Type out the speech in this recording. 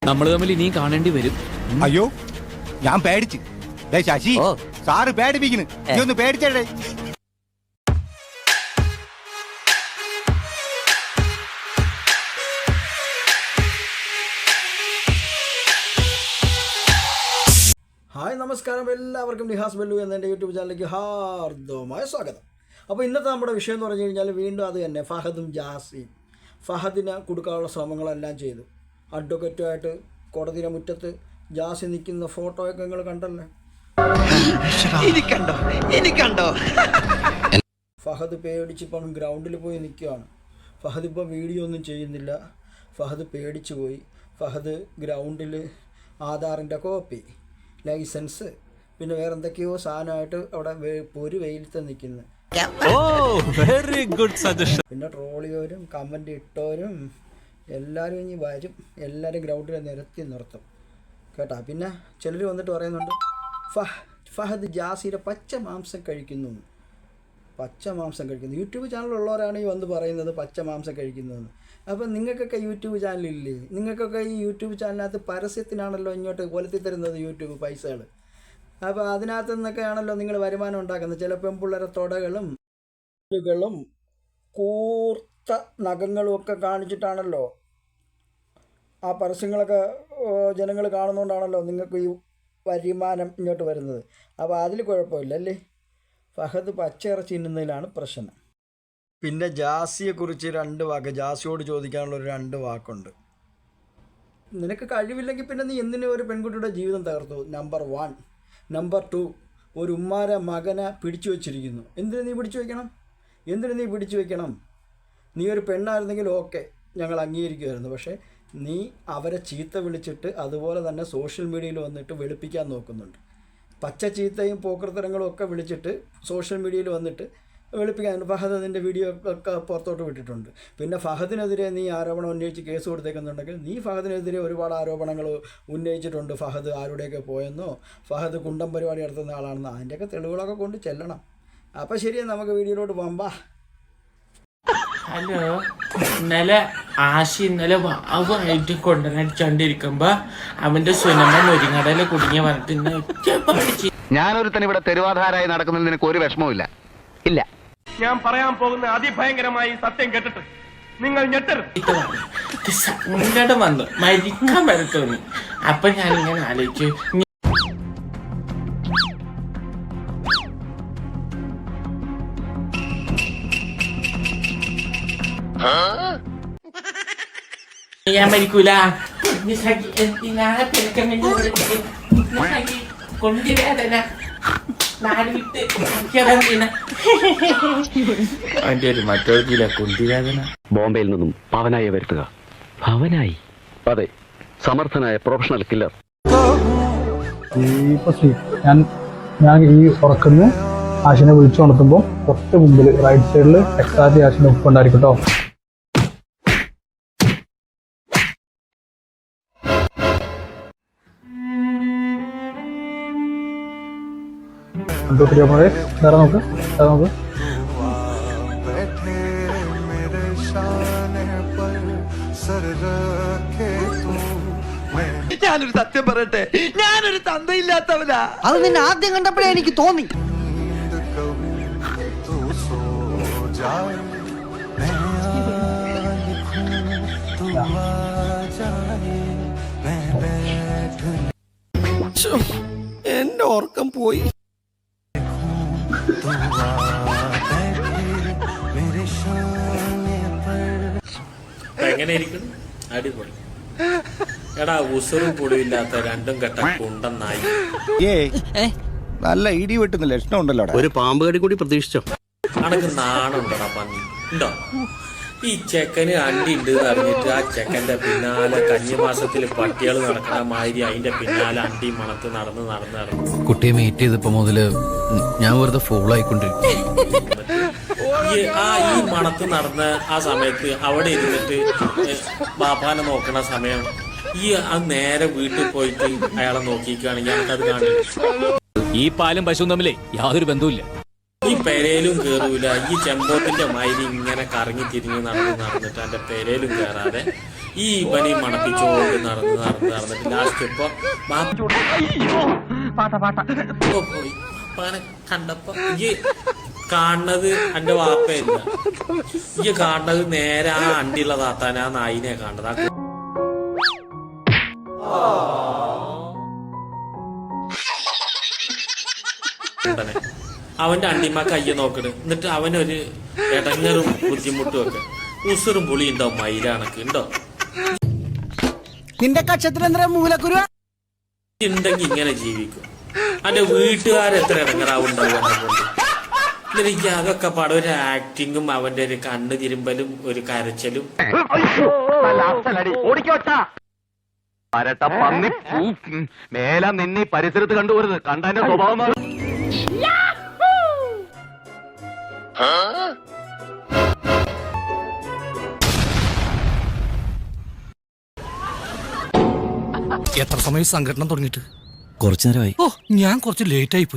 നമ്മൾ തമ്മിൽ ഇനിയും കാണേണ്ടി വരും. അയ്യോ ഞാൻ പേടിച്ച്. ശശി സാറ് പേടിപ്പിക്കുന്നു, നീ ഒന്ന് പേടിച്ചേ. ഹായ് നമസ്കാരം, എല്ലാവർക്കും നിഹാസ് ബെല്ലു എന്ന എൻ്റെ യൂട്യൂബ് ചാനലിലേക്ക് ഹാർദവമായ സ്വാഗതം. അപ്പോൾ ഇന്നത്തെ നമ്മുടെ വിഷയം എന്ന് പറഞ്ഞു കഴിഞ്ഞാൽ വീണ്ടും അത് തന്നെ, ഫഹദും ജാസിയും. ഫഹദിനെ കൊടുക്കാനുള്ള ശ്രമങ്ങളെല്ലാം ചെയ്തു. അഡ്വക്കറ്റുമായിട്ട് കോടതിയുടെ മുറ്റത്ത് ജാസി നിൽക്കുന്ന ഫോട്ടോയൊക്കെ നിങ്ങൾ കണ്ടല്ലേ? എനിക്കണ്ടോ? ഫഹദ് പേടിച്ചിപ്പം ഗ്രൗണ്ടിൽ പോയി നിൽക്കുകയാണ്. ഫഹദ് ഇപ്പോൾ വീഡിയോ ഒന്നും ചെയ്യുന്നില്ല. ഫഹദ് പേടിച്ചു പോയി. ഫഹദ് ഗ്രൗണ്ടിൽ ആധാറിൻ്റെ കോപ്പി, ലൈസൻസ്, പിന്നെ വേറെ എന്തൊക്കെയോ സാധനമായിട്ട് അവിടെ ഒരു വെയിലത്ത് നിൽക്കുന്നു. പിന്നെ ട്രോളിയോരും കമൻ്റ് ഇട്ടോരും എല്ലാവരും ഇനി വരും. എല്ലാവരും ഗ്രൗണ്ടിൽ നിരത്തി നിർത്തും കേട്ടാ. പിന്നെ ചിലർ വന്നിട്ട് പറയുന്നുണ്ട് ഫഹദ് ജാസിയുടെ പച്ച മാംസം കഴിക്കുന്നു. യൂട്യൂബ് ചാനലുള്ളവരാണ് ഈ വന്ന് പറയുന്നത് പച്ച മാംസം കഴിക്കുന്നതെന്ന്. അപ്പം നിങ്ങൾക്കൊക്കെ യൂട്യൂബ് ചാനലില്ലേ? നിങ്ങൾക്കൊക്കെ ഈ യൂട്യൂബ് ചാനലിനകത്ത് പരസ്യത്തിനാണല്ലോ ഇങ്ങോട്ട് കൊലത്തി തരുന്നത് യൂട്യൂബ് പൈസകൾ. അപ്പോൾ അതിനകത്ത് നിന്നൊക്കെ ആണല്ലോ നിങ്ങൾ വരുമാനം ഉണ്ടാക്കുന്നത്. ചില പെൺപിള്ളേരെ തൊടകളും കൂർത്ത നഖങ്ങളും ഒക്കെ കാണിച്ചിട്ടാണല്ലോ ആ പരസ്യങ്ങളൊക്കെ ജനങ്ങൾ കാണുന്നതുകൊണ്ടാണല്ലോ നിങ്ങൾക്ക് ഈ വരുമാനം ഇങ്ങോട്ട് വരുന്നത്. അപ്പോൾ അതിൽ കുഴപ്പമില്ല അല്ലേ? ഫഹദ് പച്ചയിറച്ചി തിന്നുന്നതിലാണ് പ്രശ്നം. പിന്നെ ജാസിയെക്കുറിച്ച് ജാസിയോട് ചോദിക്കാനുള്ളൊരു 2 വാക്കുണ്ട്. നിനക്ക് കഴിവില്ലെങ്കിൽ പിന്നെ നീ എന്തിനും ഒരു പെൺകുട്ടിയുടെ ജീവിതം തകർത്തു? നമ്പർ 1. നമ്പർ 2, ഒരു ഉമ്മാരെ മകനെ പിടിച്ചു വച്ചിരിക്കുന്നു. എന്തിനു നീ പിടിച്ചു വെക്കണം? നീ ഒരു പെണ്ണായിരുന്നെങ്കിൽ ഓക്കെ, ഞങ്ങൾ അംഗീകരിക്കുമായിരുന്നു. പക്ഷേ നീ അവരെ ചീത്ത വിളിച്ചിട്ട് അതുപോലെ തന്നെ സോഷ്യൽ മീഡിയയിൽ വന്നിട്ട് വെളുപ്പിക്കാൻ നോക്കുന്നുണ്ട്. പച്ച ചീത്തയും പോക്കർത്തരങ്ങളും ഒക്കെ വിളിച്ചിട്ട് സോഷ്യൽ മീഡിയയിൽ വന്നിട്ട് വെളുപ്പിക്കാൻ. ഫഹദ് അതിൻ്റെ വീഡിയോ ഒക്കെ പുറത്തോട്ട് വിട്ടിട്ടുണ്ട്. പിന്നെ ഫഹദിനെതിരെ നീ ആരോപണം ഉന്നയിച്ച് കേസ് കൊടുത്തേക്കുന്നുണ്ടെങ്കിൽ നീ ഫഹദിനെതിരെ ഒരുപാട് ആരോപണങ്ങൾ ഉന്നയിച്ചിട്ടുണ്ട്. ഫഹദ് ആരുടെയൊക്കെ പോയെന്നോ, ഫഹദ് കുണ്ടം പരിപാടി നടത്തുന്ന ആളാണെന്നോ, അതിൻ്റെയൊക്കെ തെളിവുകളൊക്കെ കൊണ്ട് ചെല്ലണം. അപ്പോൾ ശരിയാണ്, നമുക്ക് വീഡിയോയിലോട്ട് പോകാം. ഹലോ, ഇന്നലെ വാവായിട്ട് കൊണ്ടുവന്നടിച്ചോണ്ടിരിക്കുമ്പോ അവന്റെ സുനമ മുരിങ്ങടല കുടുങ്ങിയ പറഞ്ഞിട്ട് ഞാനൊരുത്തൻ ഇവിടെ തെരുവാധാരായി നടക്കുന്നതിൽ നിനക്ക് ഒരു വിഷമവും ഇല്ല. ഞാൻ പറയാൻ പോകുന്ന അതിഭയങ്കരമായി സത്യം കേട്ടിട്ട് നിങ്ങൾ ഞെട്ടരുത്. സങ്കടം വന്നു, മരിക്കാൻ വരെ തോന്നി. അപ്പൊ ഞാനിങ്ങനെ ആലോചിച്ചു, ഞാൻ മരിക്കൂല. കൊണ്ടിരാതന അവന്റെ ഒരു മറ്റൊരു കൊണ്ടിരാതന. ബോംബെയിൽ നിന്നും പവനായി വരുത്തുക. പവനായി? അതെ, സമർത്ഥനായ പ്രൊഫഷണൽ കില്ലർ. ഞാൻ ഈ ഉറക്കുന്ന ആശിനെ വിളിച്ചുണർത്തുമ്പോൾ തൊട്ട് മുമ്പിൽ റൈറ്റ് സൈഡിൽ എക്സാക്ട് ആശിന്റെ ഉപ്പുണ്ടായിരിക്കട്ടോ. നോക്ക്. ഞാനൊരു സത്യം പറയട്ടെ, ഞാനൊരു തന്തയില്ലാത്തവനാ. അത് നിന്നെ ആദ്യം കണ്ടപ്പോഴേ എനിക്ക് തോന്നി. എന്റെ ഓർക്കം പോയി. എങ്ങനെ ഇരിക്കുന്നു? അടിപൊളി. എടാ, ഉസുറും പുളിയില്ലാത്ത 2 കെട്ട കുണ്ടൻ നായി. നല്ല ഇടി വെട്ടുന്ന ലക്ഷണം ഉണ്ടല്ലോ. ഒരു പാമ്പ് കടി കൂടി പ്രതീക്ഷിച്ചോ? അനക്ക് നാണുണ്ടോടാ പന്നി? ഉണ്ടോ? ഈ ചെക്കന് അണ്ടി ഉണ്ട് അറിഞ്ഞിട്ട് ആ ചെക്കന്റെ പിന്നാലെ കന്നിമാസത്തിൽ പട്ടികൾ നടക്കണ മാതിരി അതിന്റെ പിന്നാലെ അണ്ടി മണത്ത് നടന്ന് കുട്ടിയെ മീറ്റ് ചെയ്തപ്പോ മുതല് ഞാൻ വെറുതെ ഫോളായിക്കൊണ്ടിരിക്കും. ഈ മണത്ത് നടന്ന ആ സമയത്ത് അവിടെ ഇരുന്നിട്ട് ബാപ്പാനെ നോക്കണ സമയം ആ നേരെ വീട്ടിൽ പോയിട്ട് അയാളെ നോക്കിക്കുകയാണെങ്കിൽ എനിക്കത് കാണില്ല. ഈ പാലും പശുവും തമ്മിലേ യാതൊരു ബന്ധവുമില്ല. ഈ പെരയിലും കേറൂല. ഈ ചെമ്പോത്തിന്റെ മാതിരി ഇങ്ങനെ കറങ്ങി തിരിഞ്ഞ് നടന്നിട്ട് എന്റെ പെരയിലും കയറാതെ ഈ പനി മണപ്പിച്ചോണ്ട് നടന്നിട്ട് ലാസ്റ്റ് ഇപ്പൊ പോയി അങ്ങനെ കണ്ടപ്പോ ഈ കാണുന്നത് എന്റെ വാപ്പയില്ല, ഈ കാണുന്നത് നേരെ ആ അണ്ടിയുള്ള താത്താൻ ആ നായിനെ കാണുന്നത്. അവന്റെ അണ്ടിമ്മ കയ്യ നോക്കണ്, എന്നിട്ട് അവനൊരു ഇടങ്ങറും ബുദ്ധിമുട്ടും ഒക്കെ ഉസറും പുളി ഉണ്ടാവും മയിലാണക്ക് ഉണ്ടോ നിന്റെ കക്ഷത്തിൽ എന്താ മൂലക്കുരു ഉണ്ടെങ്കിൽ ഇങ്ങനെ ജീവിക്കും. അന്റെ വീട്ടുകാരെത്ര ഇടങ്ങറാവുണ്ടാവും എന്നെ കൊണ്ട്. എനിക്ക് അതൊക്കെ പാടെ ഒരു ആക്ടിങ്ങും അവന്റെ ഒരു കണ്ണ് തിരുമ്പലും ഒരു കരച്ചലും. മേല നിന്നെ പരിസരത്ത് കണ്ടുപോരുത്, കണ്ടതിന്റെ സ്വഭാവം മാറും. എത്ര സമയം സംഘടന തുടങ്ങിയിട്ട്? കുറച്ചു നേരമായി. ഓ, ഞാൻ കുറച്ച് ലേറ്റ് ആയി പോയി.